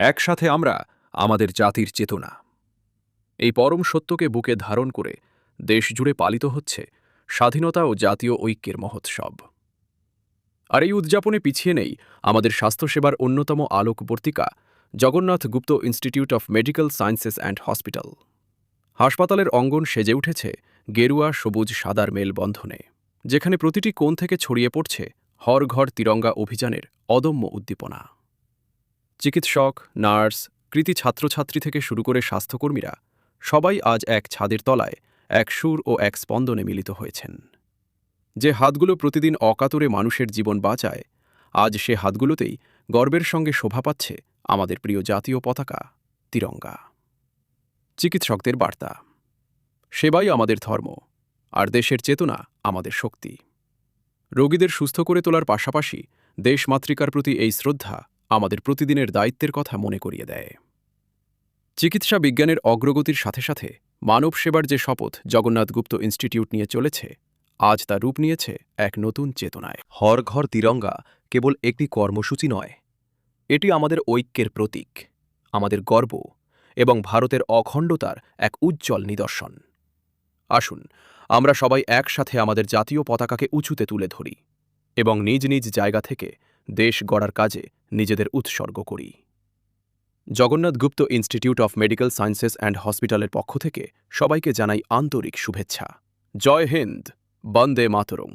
একসাথে আমরা আমাদের জাতির চেতনা, এই পরম সত্যকে বুকে ধারণ করে দেশজুড়ে পালিত হচ্ছে স্বাধীনতা ও জাতীয় ঐক্যের মহোৎসব। আর এই উদযাপনে পিছিয়ে নেই আমাদের স্বাস্থ্যসেবার অন্যতম আলোকবর্তিকা Jagannath Gupta Institute of Medical Sciences and Hospital. হাসপাতালের অঙ্গন সেজে উঠেছে গেরুয়া সবুজ সাদার মেলবন্ধনে, যেখানে প্রতিটি কোণ থেকে ছড়িয়ে পড়ছে হর ঘর তিরঙ্গা অভিযানের অদম্য উদ্দীপনা। চিকিৎসক, নার্স, কৃতি ছাত্রছাত্রী থেকে শুরু করে স্বাস্থ্যকর্মীরা সবাই আজ এক ছাদের তলায় এক সুর ও এক স্পন্দনে মিলিত হয়েছেন। যে হাতগুলো প্রতিদিন অকাতরে মানুষের জীবন বাঁচায়, আজ সে হাতগুলোতেই গর্বের সঙ্গে শোভা পাচ্ছে আমাদের প্রিয় জাতীয় পতাকা তিরঙ্গা। চিকিৎসকদের বার্তা: সেবাই আমাদের ধর্ম, আর দেশের চেতনা আমাদের শক্তি। রোগীদের সুস্থ করে তোলার পাশাপাশি দেশমাতৃকার প্রতি এই শ্রদ্ধা আমাদের প্রতিদিনের দায়িত্বের কথা মনে করিয়ে দেয়। চিকিৎসা বিজ্ঞানের অগ্রগতির সাথে সাথে মানব সেবার যে শপথ জগন্নাথ গুপ্ত ইনস্টিটিউট নিয়ে চলেছে, আজ তা রূপ নিয়েছে এক নতুন চেতনায়। হর ঘর তিরঙ্গা কেবল একটি কর্মসূচি নয়, এটি আমাদের ঐক্যের প্রতীক, আমাদের গর্ব এবং ভারতের অখণ্ডতার এক উজ্জ্বল নিদর্শন। আসুন আমরা সবাই একসাথে আমাদের জাতীয় পতাকাকে উঁচুতে তুলে ধরি এবং নিজ নিজ জায়গা থেকে দেশ গড়ার কাজে নিজেদের উৎসর্গ করি। Jagannath Gupta Institute of Medical Sciences and হসপিটালের পক্ষ থেকে সবাইকে জানাই আন্তরিক শুভেচ্ছা। জয় হিন্দ, বন্দে মাতরম।